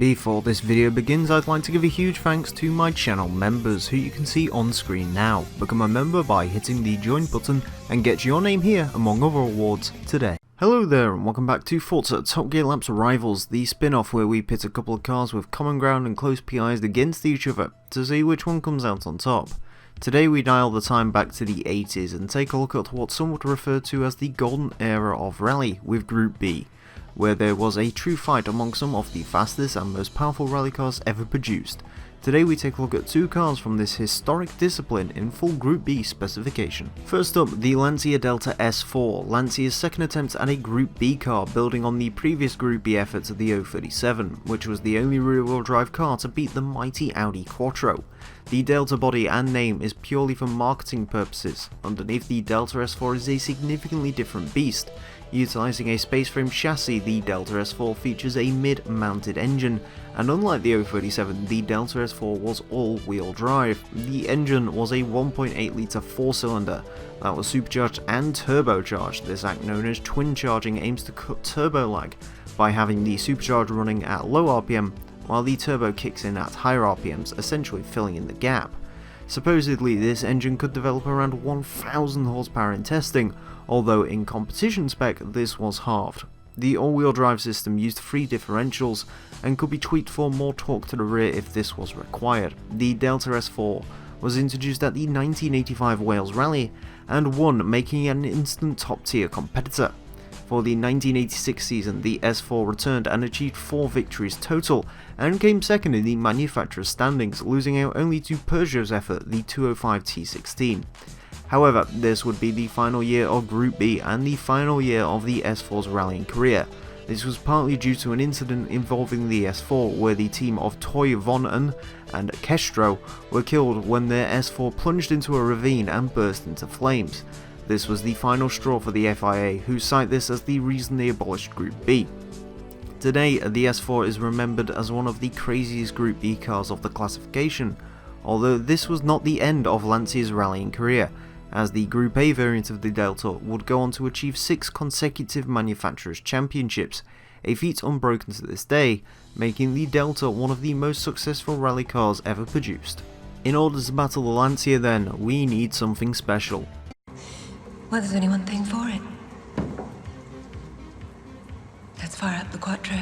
Before this video begins, I'd like to give a huge thanks to my channel members who you can see on screen now. Become a member by hitting the join button and get your name here among other awards today. Hello there and welcome back to Forza Top Gear Laps Rivals, the spin-off where we pit a couple of cars with common ground and close PIs against each other to see which one comes out on top. Today we dial the time back to the 80s and take a look at what some would refer to as the golden era of rally with Group B, where there was a true fight among some of the fastest and most powerful rally cars ever produced. Today we take a look at two cars from this historic discipline in full Group B specification. First up, the Lancia Delta S4, Lancia's second attempt at a Group B car, building on the previous Group B efforts of the 037, which was the only rear-wheel drive car to beat the mighty Audi Quattro. The Delta body and name is purely for marketing purposes. Underneath the Delta S4 is a significantly different beast. Utilising a space frame chassis, the Delta S4 features a mid-mounted engine, and unlike the 037, the Delta S4 was all-wheel drive. The engine was a 1.8 litre 4-cylinder that was supercharged and turbocharged. This act, known as twin charging, aims to cut turbo lag by having the supercharged running at low RPM while the turbo kicks in at higher RPMs, essentially filling in the gap. Supposedly this engine could develop around 1000 horsepower in testing, although in competition spec this was halved. The all-wheel drive system used 3 differentials and could be tweaked for more torque to the rear if this was required. The Delta S4 was introduced at the 1985 Wales Rally and won, making it an instant top-tier competitor. For the 1986 season, the S4 returned and achieved 4 victories total, and came second in the manufacturer's standings, losing out only to Peugeot's effort, the 205 T16. However, this would be the final year of Group B and the final year of the S4's rallying career. This was partly due to an incident involving the S4, where the team of Toy Vonen and Quattro were killed when their S4 plunged into a ravine and burst into flames. This was the final straw for the FIA, who cite this as the reason they abolished Group B. Today, the S4 is remembered as one of the craziest Group B cars of the classification, although this was not the end of Lancia's rallying career, as the Group A variant of the Delta would go on to achieve 6 consecutive manufacturers' championships, a feat unbroken to this day, making the Delta one of the most successful rally cars ever produced. In order to battle the Lancia then, we need something special. Well, there's only one thing for it. Let's fire up the Quattro.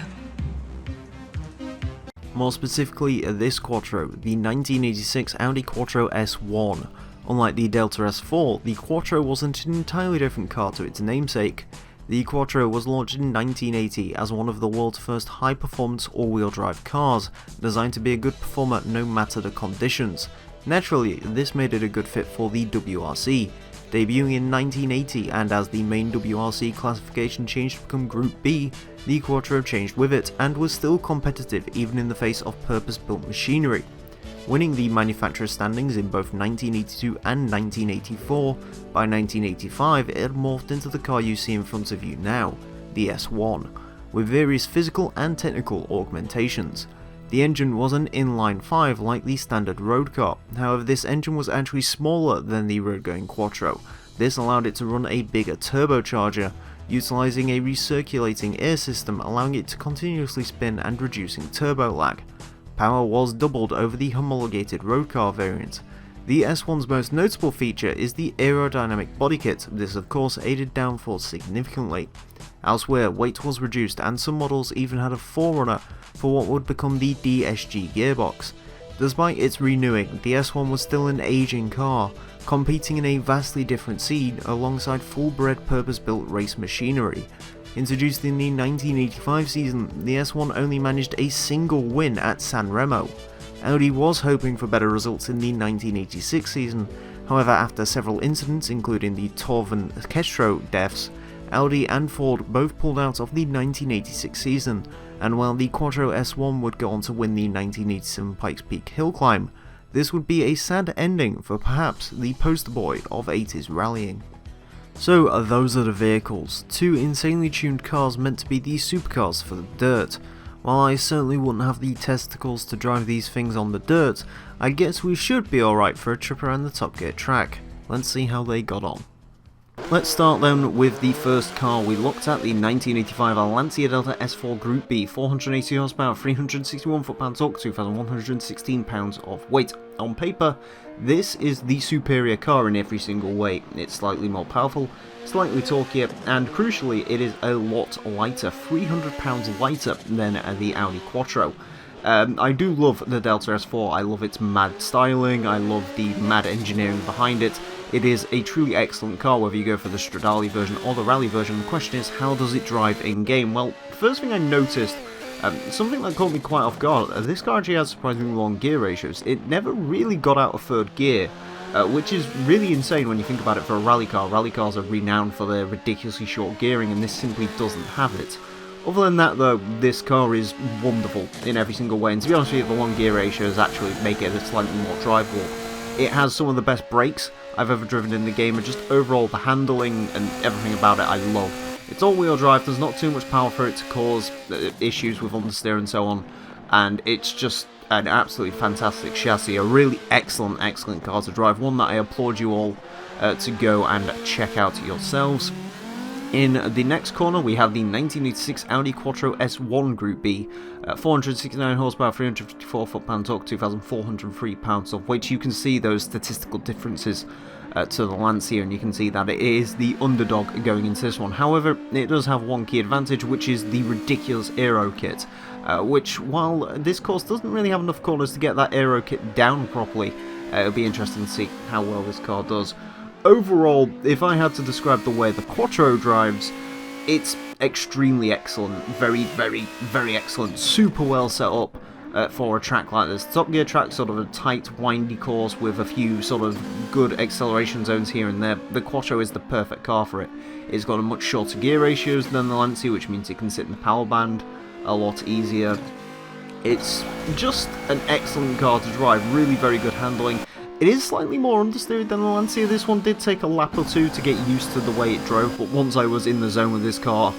More specifically, this Quattro, the 1986 Audi Quattro S1. Unlike the Delta S4, the Quattro wasn't an entirely different car to its namesake. The Quattro was launched in 1980 as one of the world's first high-performance all-wheel drive cars, designed to be a good performer no matter the conditions. Naturally, this made it a good fit for the WRC. Debuting in 1980, and as the main WRC classification changed to become Group B, the Quattro changed with it and was still competitive even in the face of purpose-built machinery. Winning the manufacturer's standings in both 1982 and 1984, by 1985 it had morphed into the car you see in front of you now, the S1, with various physical and technical augmentations. The engine was an inline 5 like the standard road car, however this engine was actually smaller than the road-going Quattro. This allowed it to run a bigger turbocharger, utilising a recirculating air system allowing it to continuously spin and reducing turbo lag. Power was doubled over the homologated road car variant. The S1's most notable feature is the aerodynamic body kit. This of course aided downforce significantly. Elsewhere, weight was reduced and some models even had a forerunner for what would become the DSG gearbox. Despite its renewing, the S1 was still an aging car, competing in a vastly different scene alongside full-bred purpose-built race machinery. Introduced in the 1985 season, the S1 only managed a single win at San Remo. Audi was hoping for better results in the 1986 season, however after several incidents including the Torven Quattro deaths, Audi and Ford both pulled out of the 1986 season, and while the Quattro S1 would go on to win the 1987 Pikes Peak Hill Climb, this would be a sad ending for perhaps the poster boy of 80s rallying. So those are the vehicles, 2 insanely tuned cars meant to be the supercars for the dirt. While I certainly wouldn't have the testicles to drive these things on the dirt, I guess we should be alright for a trip around the Top Gear track. Let's see how they got on. Let's start then with the first car. We looked at the 1985 Lancia Delta S4 Group B, 480 horsepower, 361 foot-pound torque, 2,116 pounds of weight. On paper, this is the superior car in every single way. It's slightly more powerful, slightly torquier, and crucially, it is a lot lighter, 300 pounds lighter than the Audi Quattro. I do love the Delta S4, I love its mad styling, I love the mad engineering behind it. It is a truly excellent car, whether you go for the Stradale version or the Rally version. The question is, how does it drive in-game? Well, first thing I noticed, something that caught me quite off guard, this car actually has surprisingly long gear ratios. It never really got out of third gear, which is really insane when you think about it for a rally car. Rally cars are renowned for their ridiculously short gearing, and this simply doesn't have it. Other than that though, this car is wonderful in every single way, and to be honest with you, the long gear ratios actually make it a slightly more drivable. It has some of the best brakes I've ever driven in the game, and just overall the handling and everything about it I love. It's all-wheel drive, there's not too much power for it to cause issues with understeer and so on, and it's just an absolutely fantastic chassis, a really excellent car to drive, one that I applaud you all to go and check out yourselves. In the next corner, we have the 1986 Audi Quattro S1 Group B, 469 horsepower, 354 foot-pound torque, 2,403 pounds of weight. You can see those statistical differences to the Lancia, and you can see that it is the underdog going into this one. However, it does have one key advantage, which is the ridiculous aero kit, which, while this course doesn't really have enough corners to get that aero kit down properly, it'll be interesting to see how well this car does. Overall, if I had to describe the way the Quattro drives, it's extremely excellent, very excellent, super well set up for a track like this. Top Gear track, sort of a tight, windy course with a few sort of good acceleration zones here and there. The Quattro is the perfect car for it. It's got a much shorter gear ratios than the Lancia, which means it can sit in the power band a lot easier. It's just an excellent car to drive, really very good handling. It is slightly more understeered than the Lancia. This one did take a lap or two to get used to the way it drove, but once I was in the zone with this car,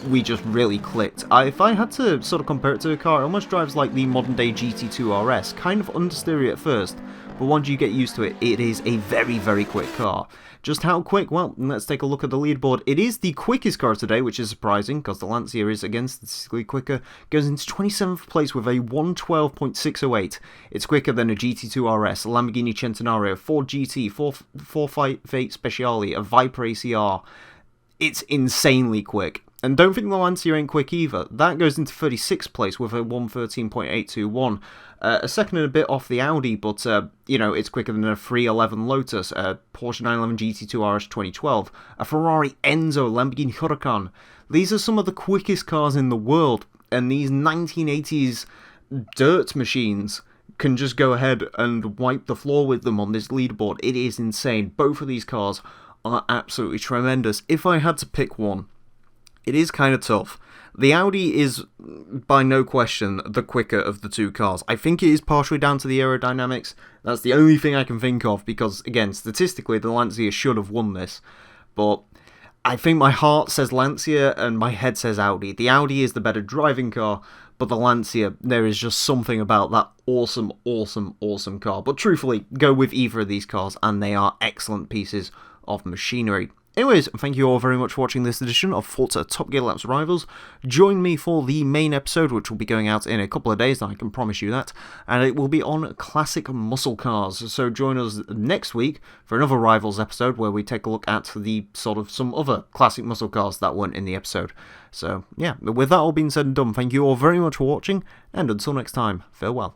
we just really clicked. If I had to sort of compare it to a car, it almost drives like the modern day GT2 RS, kind of understeery at first, but once you get used to it, it is a very quick car. Just how quick? Well, let's take a look at the leaderboard. It is the quickest car today, which is surprising, because the Lancia is, again, statistically quicker. Goes into 27th place with a 112.608. It's quicker than a GT2 RS, a Lamborghini Centenario, Ford GT, 458 Speciale, a Viper ACR. It's insanely quick. And don't think the Lancia ain't quick either. That goes into 36th place with a 113.821. A second and a bit off the Audi, but, you know, it's quicker than a 311 Lotus, a Porsche 911 GT2 RS 2012, a Ferrari Enzo, Lamborghini Huracan. These are some of the quickest cars in the world, and these 1980s dirt machines can just go ahead and wipe the floor with them on this leaderboard. It is insane. Both of these cars are absolutely tremendous. If I had to pick one, it is kind of tough. The Audi is, by no question, the quicker of the two cars. I think it is partially down to the aerodynamics. That's the only thing I can think of, because, again, statistically, the Lancia should have won this. But I think my heart says Lancia and my head says Audi. The Audi is the better driving car, but the Lancia, there is just something about that awesome car. But truthfully, go with either of these cars, and they are excellent pieces of machinery. Anyways, thank you all very much for watching this edition of Forza Top Gear Laps Rivals. Join me for the main episode, which will be going out in a couple of days, I can promise you that, and it will be on classic muscle cars. So join us next week for another Rivals episode, where we take a look at the sort of some other classic muscle cars that weren't in the episode. So yeah, with that all being said and done, thank you all very much for watching, and until next time, farewell.